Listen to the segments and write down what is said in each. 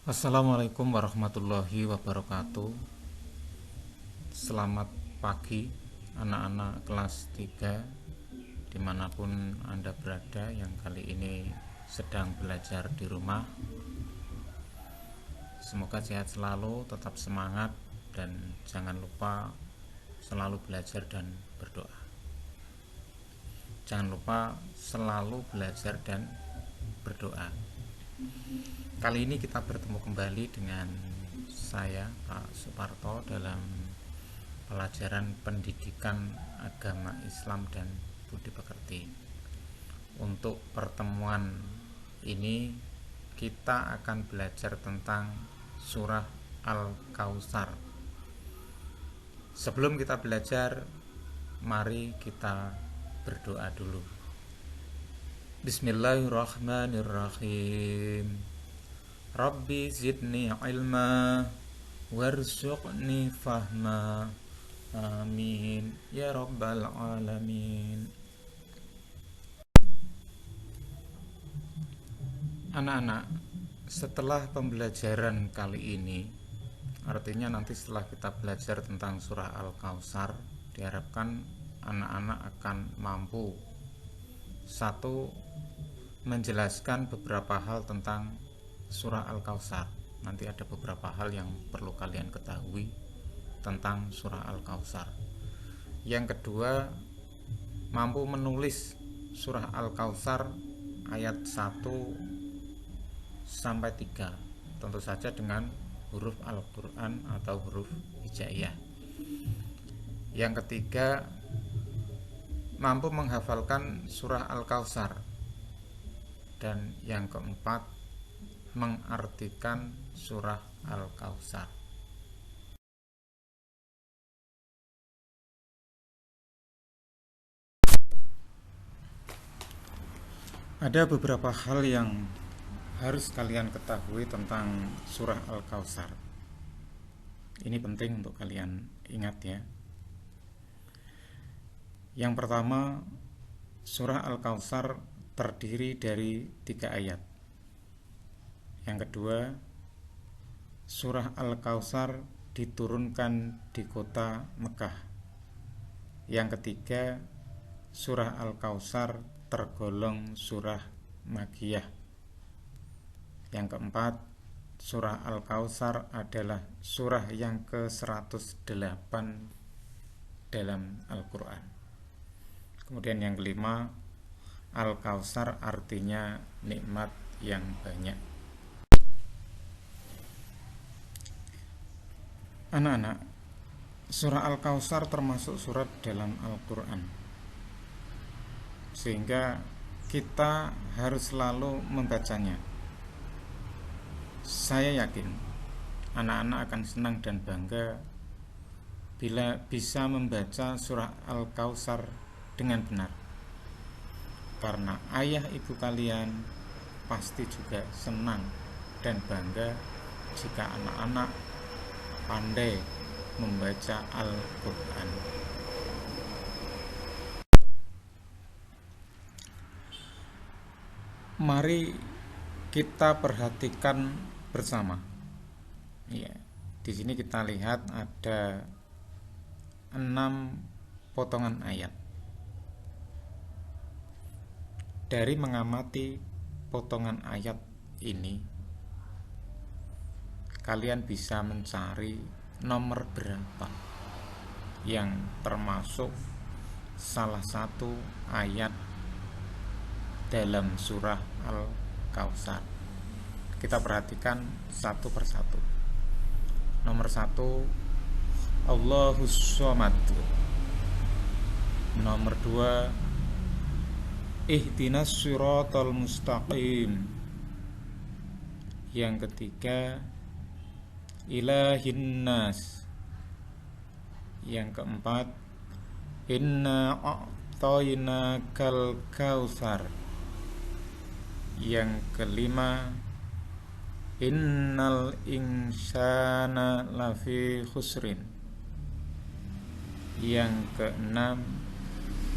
Assalamualaikum warahmatullahi wabarakatuh. Selamat pagi anak-anak kelas 3 dimanapun Anda berada yang kali ini sedang belajar di rumah. Semoga sehat selalu, tetap semangat, dan jangan lupa selalu belajar dan berdoa. Jangan lupa selalu belajar dan berdoa. Kali ini kita bertemu kembali dengan saya, Pak Suparto, dalam pelajaran pendidikan agama Islam dan budi pekerti. Untuk pertemuan ini kita akan belajar tentang surah Al-Kautsar. Sebelum kita belajar, mari kita berdoa dulu. Bismillahirrahmanirrahim. Rabbi zidni ilma warzuqni fahma. Amin ya rabbal alamin. Anak-anak, setelah pembelajaran kali ini, artinya nanti setelah kita belajar tentang surah Al-Kautsar, diharapkan anak-anak akan mampu satu, menjelaskan beberapa hal tentang surah Al-Kautsar. Nanti ada beberapa hal yang perlu kalian ketahui tentang surah Al-Kautsar. Yang kedua, mampu menulis surah Al-Kautsar ayat 1 sampai 3, tentu saja dengan huruf Al-Quran atau huruf hijaiyah. Yang ketiga, mampu menghafalkan surah Al-Kautsar. Dan yang keempat, mengartikan surah Al-Kautsar. Ada beberapa hal yang harus kalian ketahui tentang surah Al-Kautsar. Ini penting untuk kalian ingat ya. Yang pertama, surah Al-Kautsar terdiri dari 3 ayat. Yang kedua, surah Al-Kautsar diturunkan di kota Mekah. Yang ketiga, surah Al-Kautsar tergolong surah Makkiyah. Yang keempat, surah Al-Kautsar adalah surah yang ke-108 dalam Al-Quran. Kemudian yang kelima, Al-Kautsar artinya nikmat yang banyak. Anak-anak, surah Al-Kautsar termasuk surat dalam Al-Quran, sehingga kita harus selalu membacanya. Saya yakin anak-anak akan senang dan bangga bila bisa membaca surah Al-Kautsar dengan benar, karena ayah ibu kalian pasti juga senang dan bangga jika anak-anak pandai membaca Al-Quran. Mari kita perhatikan bersama. Ya, di sini kita lihat ada 6 potongan ayat. Dari mengamati potongan ayat ini, kalian bisa mencari nomor berapa yang termasuk salah satu ayat dalam surah Al-Kautsar. Kita perhatikan satu persatu. Nomor 1, Allahus Shomad. Nomor 2, Ihdinas Shiratal Mustaqim. Yang ketiga, Ilahin Nas. Yang keempat, Inna a'tayna kal kautsar. Yang kelima, Innal insana lafi khusrin. Yang keenam,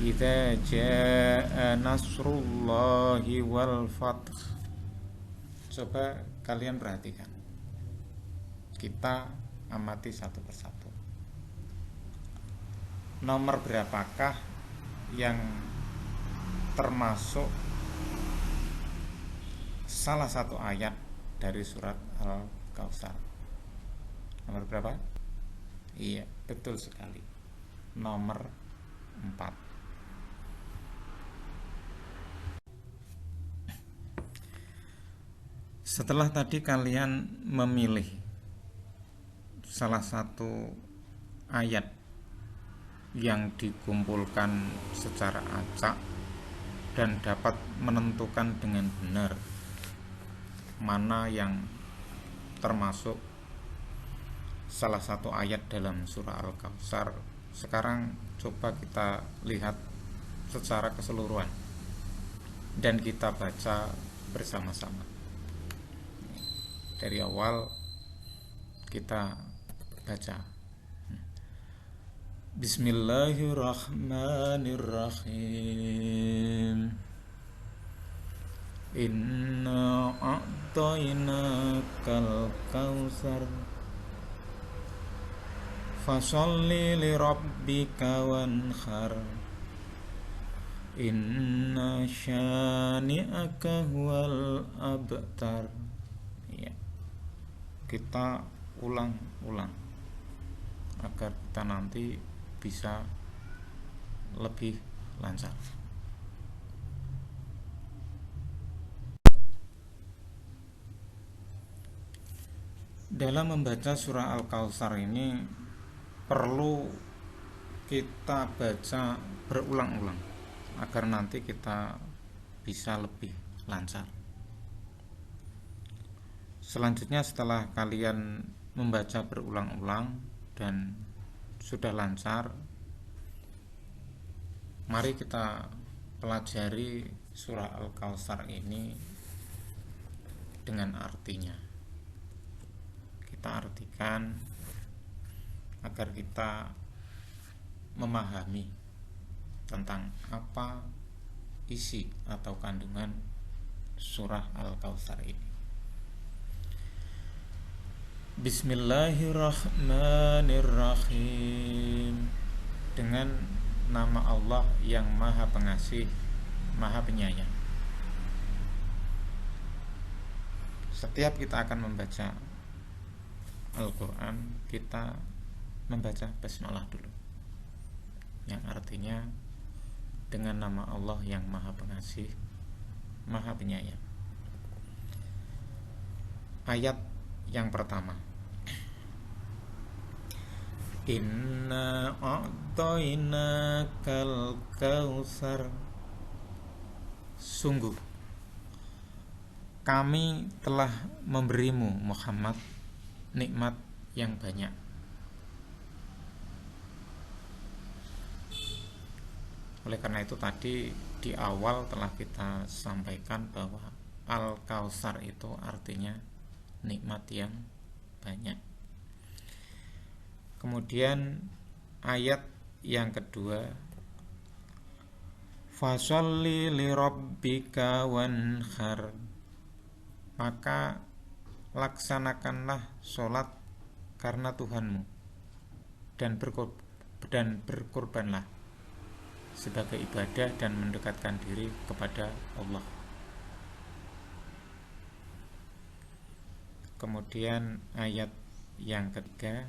Idza jaa nasrullahi wal fath. Coba kalian perhatikan. Kita amati satu persatu. Nomor berapakah yang termasuk salah satu ayat dari surat Al-Kautsar? Nomor berapa? Iya, betul sekali. Nomor 4. Setelah tadi kalian memilih salah satu ayat yang dikumpulkan secara acak dan dapat menentukan dengan benar mana yang termasuk salah satu ayat dalam surah Al-Kautsar, sekarang coba kita lihat secara keseluruhan dan kita baca bersama-sama. Dari awal kita baca. Bismillahirrahmanirrahim. Inna a'tainakal kautsar fasholli lirabbika wanhar inna syani'aka huwal abtar. Ya, kita ulang-ulang agar kita nanti bisa lebih lancar. Dalam membaca surah Al-Kautsar ini perlu kita baca berulang-ulang agar nanti kita bisa lebih lancar. Selanjutnya, setelah kalian membaca berulang-ulang dan sudah lancar, mari kita pelajari surah Al-Kautsar ini dengan artinya. Kita artikan agar kita memahami tentang apa isi atau kandungan surah Al-Kautsar ini. Bismillahirrahmanirrahim. Dengan nama Allah yang Maha Pengasih, Maha Penyayang. Setiap kita akan membaca Al-Quran, kita membaca basmalah dulu, yang artinya dengan nama Allah yang Maha Pengasih, Maha Penyayang. Ayat yang pertama, Inna a'tainakal kautsar. Sungguh kami telah memberimu Muhammad nikmat yang banyak. Oleh karena itu tadi di awal telah kita sampaikan bahwa Al-Kautsar itu artinya nikmat yang banyak. Kemudian ayat yang kedua, fasholli lirabbika wanhar. Maka laksanakanlah sholat karena Tuhanmu dan berkorbanlah sebagai ibadah dan mendekatkan diri kepada Allah. Kemudian ayat yang ketiga,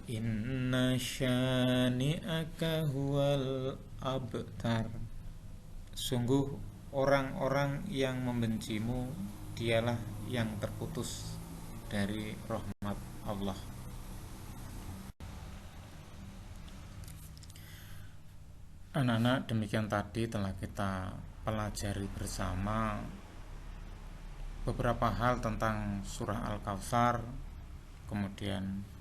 inna syani'aka huwal abtar. Sungguh orang-orang yang membencimu dialah yang terputus dari rahmat Allah. Anak-anak, demikian tadi telah kita pelajari bersama beberapa hal tentang surah Al-Kautsar, kemudian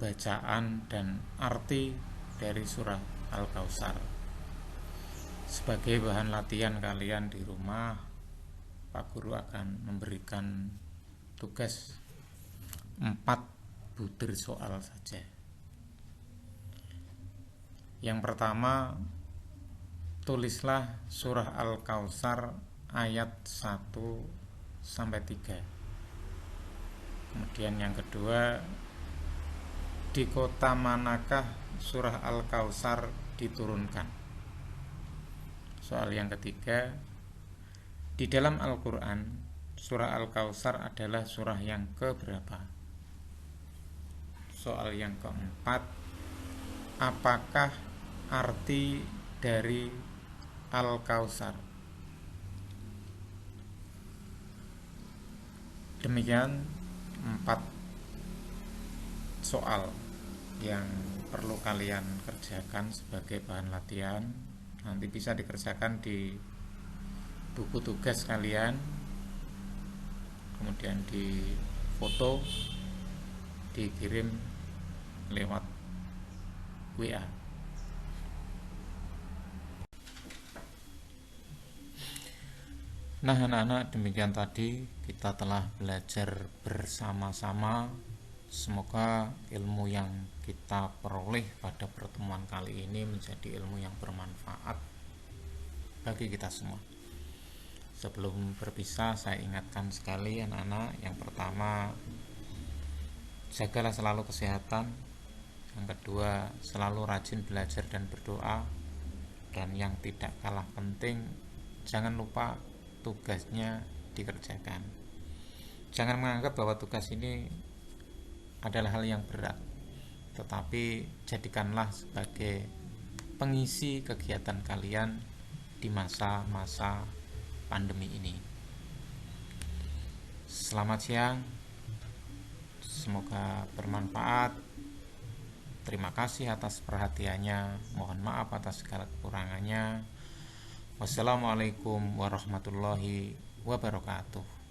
bacaan dan arti dari surah Al-Kautsar. Sebagai bahan latihan kalian di rumah, Pak Guru akan memberikan tugas 4 butir soal saja. Yang pertama, tulislah surah Al-Kautsar ayat 1 sampai 3. Kemudian yang kedua, di kota manakah surah Al-Kautsar diturunkan? Soal yang ketiga, di dalam Al-Quran surah Al-Kautsar adalah surah yang keberapa? Soal yang keempat, apakah arti dari Al-Kautsar? Demikian 4 soal yang perlu kalian kerjakan sebagai bahan latihan. Nanti bisa dikerjakan di buku tugas kalian, kemudian di foto, dikirim lewat WA. Nah anak-anak, demikian tadi kita telah belajar bersama-sama. Semoga ilmu yang kita peroleh pada pertemuan kali ini menjadi ilmu yang bermanfaat bagi kita semua. Sebelum berpisah, saya ingatkan sekali anak-anak, yang pertama, jagalah selalu kesehatan. Yang kedua, selalu rajin belajar dan berdoa. Dan yang tidak kalah penting, jangan lupa tugasnya dikerjakan. Jangan menganggap bahwa tugas ini adalah hal yang berat, tetapi jadikanlah sebagai pengisi kegiatan kalian di masa-masa pandemi ini. Selamat siang, semoga bermanfaat. Terima kasih atas perhatiannya. Mohon maaf atas segala kekurangannya. Wassalamualaikum warahmatullahi wabarakatuh.